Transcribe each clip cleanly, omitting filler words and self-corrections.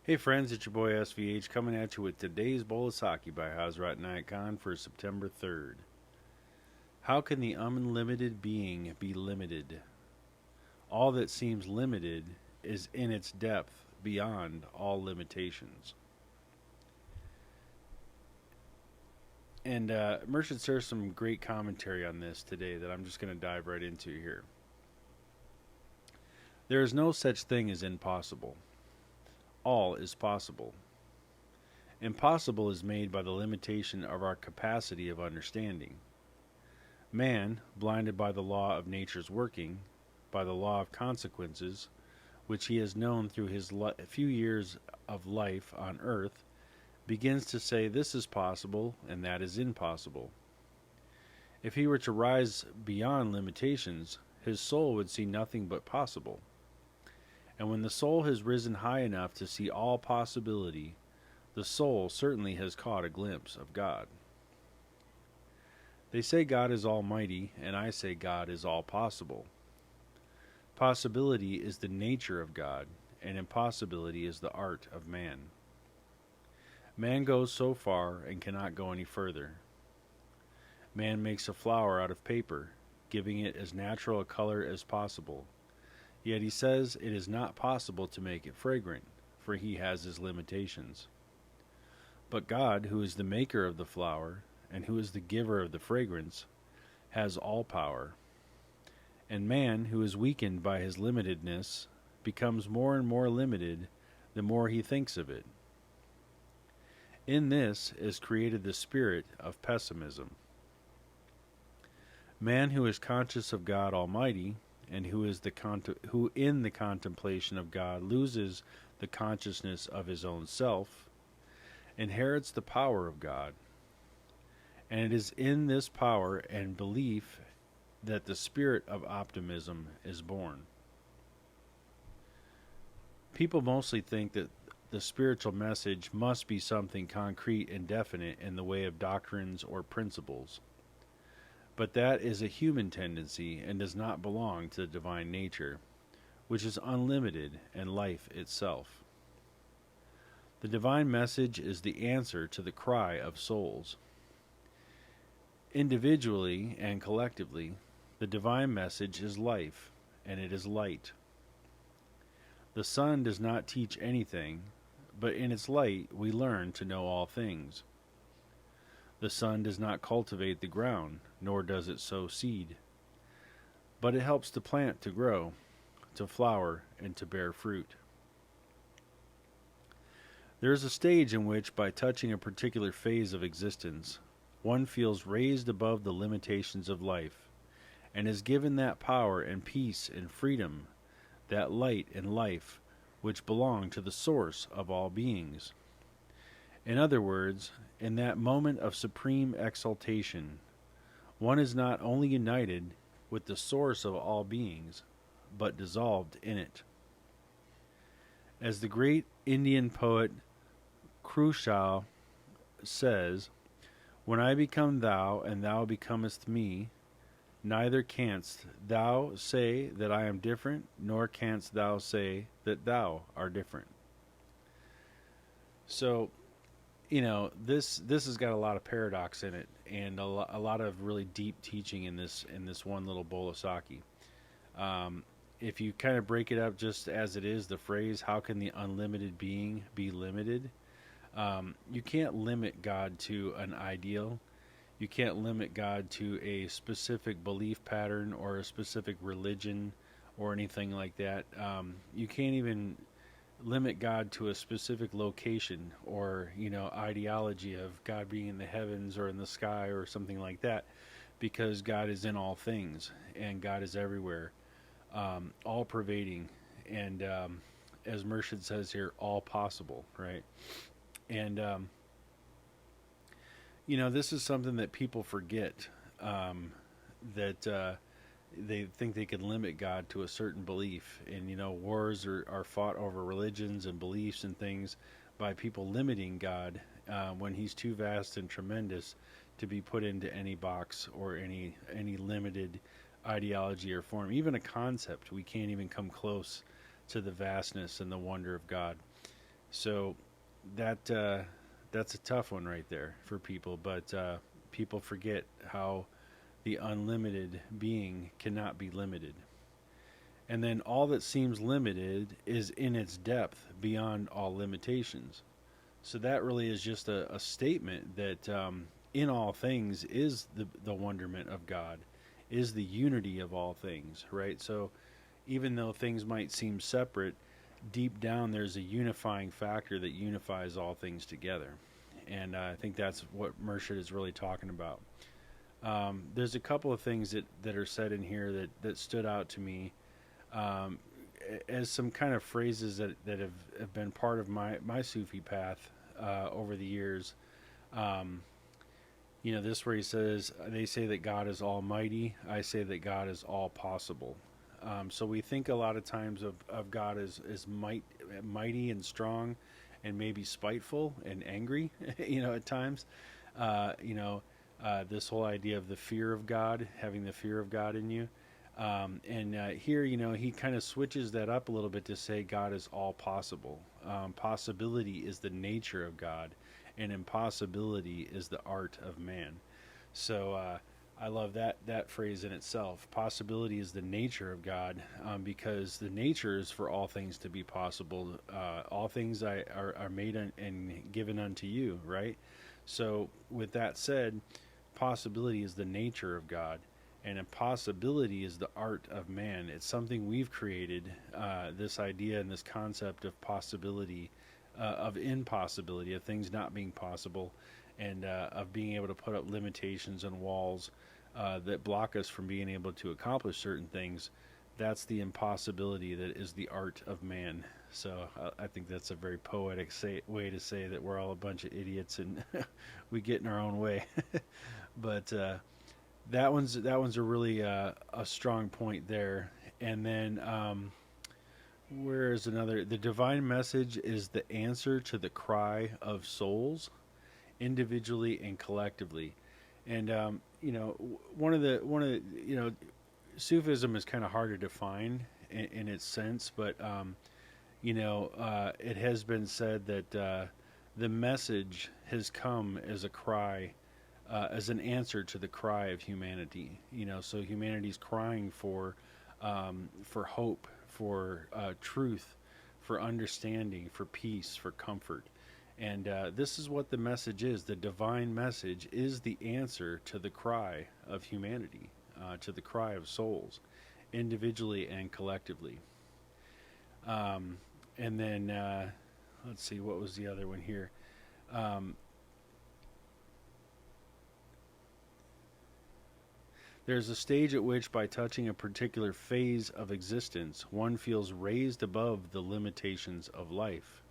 Hey friends, it's your boy SVH coming at you with today's bowl of Saki by Hazrat Inayat for September 3rd. How can the unlimited being be limited? All that seems limited is in its depth beyond all limitations. And Merchant shares some great commentary on this today that I'm just going to dive right into here. There is no such thing as impossible. All is possible. Impossible is made by the limitation of our capacity of understanding. Man, blinded by the law of nature's working, by the law of consequences, which he has known through his few years of life on earth, begins to say this is possible and that is impossible. If he were to rise beyond limitations, his soul would see nothing but possible. And when the soul has risen high enough to see all possibility, the soul certainly has caught a glimpse of God. They say God is almighty, and I say God is all possible. Possibility is the nature of God, and impossibility is the art of man. Man goes so far and cannot go any further. Man makes a flower out of paper, giving it as natural a color as possible. Yet he says it is not possible to make it fragrant, for he has his limitations. But God, who is the maker of the flower, and who is the giver of the fragrance, has all power. And man, who is weakened by his limitedness, becomes more and more limited the more he thinks of it. In this is created the spirit of pessimism. Man who is conscious of God Almighty, and who in the contemplation of God loses the consciousness of his own self, inherits the power of God. And it is in this power and belief that the spirit of optimism is born. People mostly think that the spiritual message must be something concrete and definite in the way of doctrines or principles. But that is a human tendency and does not belong to the divine nature, which is unlimited and life itself. The divine message is the answer to the cry of souls. Individually and collectively, the divine message is life, and it is light. The sun does not teach anything, but in its light we learn to know all things. The sun does not cultivate the ground, nor does it sow seed, but it helps the plant to grow, to flower, and to bear fruit. There is a stage in which, by touching a particular phase of existence, one feels raised above the limitations of life, and is given that power and peace and freedom, that light and life, which belong to the source of all beings. In other words, in that moment of supreme exaltation, one is not only united with the source of all beings, but dissolved in it. As the great Indian poet Khrushchev says, "When I become thou, and thou becomest me, neither canst thou say that I am different, nor canst thou say that thou art different." So, this has got a lot of paradox in it, and a lot of really deep teaching in this one little bowl of sake. If you kind of break it up just as it is, the phrase "How can the unlimited being be limited?" You can't limit God to an ideal. You can't limit God to a specific belief pattern or a specific religion or anything like that. You can't even limit God to a specific location or, ideology of God being in the heavens or in the sky or something like that, because God is in all things and God is everywhere, all pervading, and as Murshid says here, all possible, right? And this is something that people forget, that they think they can limit God to a certain belief. And, wars are fought over religions and beliefs and things by people limiting God when he's too vast and tremendous to be put into any box or any limited ideology or form. Even a concept, we can't even come close to the vastness and the wonder of God. So that that's a tough one right there for people. But people forget how the unlimited being cannot be limited. And then all that seems limited is in its depth beyond all limitations. So that really is just a statement that in all things is the wonderment of God, is the unity of all things, right? So even though things might seem separate, deep down there's a unifying factor that unifies all things together. And I think that's what Murshid is really talking about. There's a couple of things that are said in here that stood out to me um, as some kind of phrases that have been part of my Sufi path over the years. Um, this where he says, they say that God is almighty. I say that God is all possible. So we think a lot of times of God as mighty and strong and maybe spiteful and angry, at times. This whole idea of the fear of God, having the fear of God in you. And here, he kind of switches that up a little bit to say God is all possible. Possibility is the nature of God, and impossibility is the art of man. So I love that phrase in itself. Possibility is the nature of God, because the nature is for all things to be possible. All things are made and given unto you, right? So with that said, possibility is the nature of God, and impossibility is the art of man. It's something we've created, this idea and this concept of possibility, of impossibility, of things not being possible, and of being able to put up limitations and walls that block us from being able to accomplish certain things. That's the impossibility that is the art of man. So I think that's a very poetic way to say that we're all a bunch of idiots and we get in our own way. But that one's a really a strong point there. And then where is another? The divine message is the answer to the cry of souls, individually and collectively. And one of the Sufism is kind of hard to define in its sense, but it has been said that the message has come as a cry, as an answer to the cry of humanity. So humanity's crying for hope, for truth, for understanding, for peace, for comfort. And this is what the message is. The divine message is the answer to the cry of humanity, to the cry of souls, individually and collectively. And then, let's see, what was the other one here? There's a stage at which, by touching a particular phase of existence, one feels raised above the limitations of life,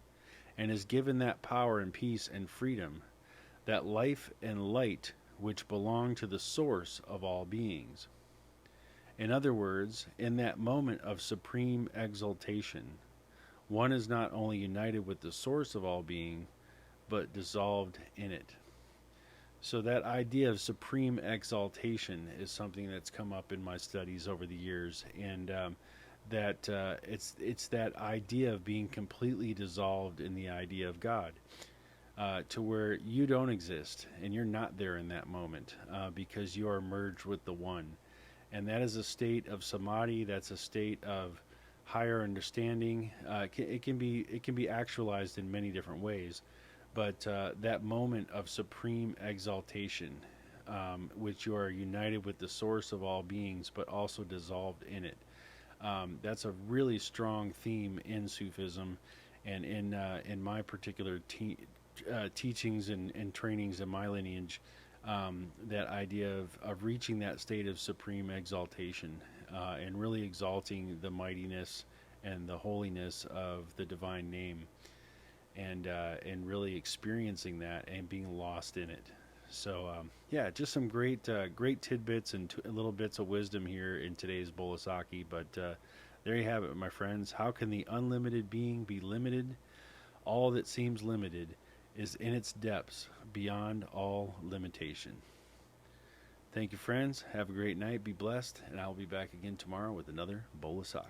and is given that power and peace and freedom, that life and light which belong to the source of all beings. In other words, in that moment of supreme exaltation, one is not only united with the source of all being, but dissolved in it. So that idea of supreme exaltation is something that's come up in my studies over the years, and that it's that idea of being completely dissolved in the idea of God, to where you don't exist and you're not there in that moment, because you are merged with the One, and that is a state of samadhi. That's a state of higher understanding. It can be actualized in many different ways, but that moment of supreme exaltation, which you are united with the source of all beings, but also dissolved in it. That's a really strong theme in Sufism, and in my particular teachings and trainings in my lineage. That idea of reaching that state of supreme exaltation, and really exalting the mightiness and the holiness of the divine name, and really experiencing that and being lost in it. So just some great tidbits and little bits of wisdom here in today's bowl of sake. But there you have it, my friends. How can the unlimited being be limited? All that seems limited is in its depths beyond all limitation. Thank you, friends. Have a great night. Be blessed, and I'll be back again tomorrow with another bowl of sake.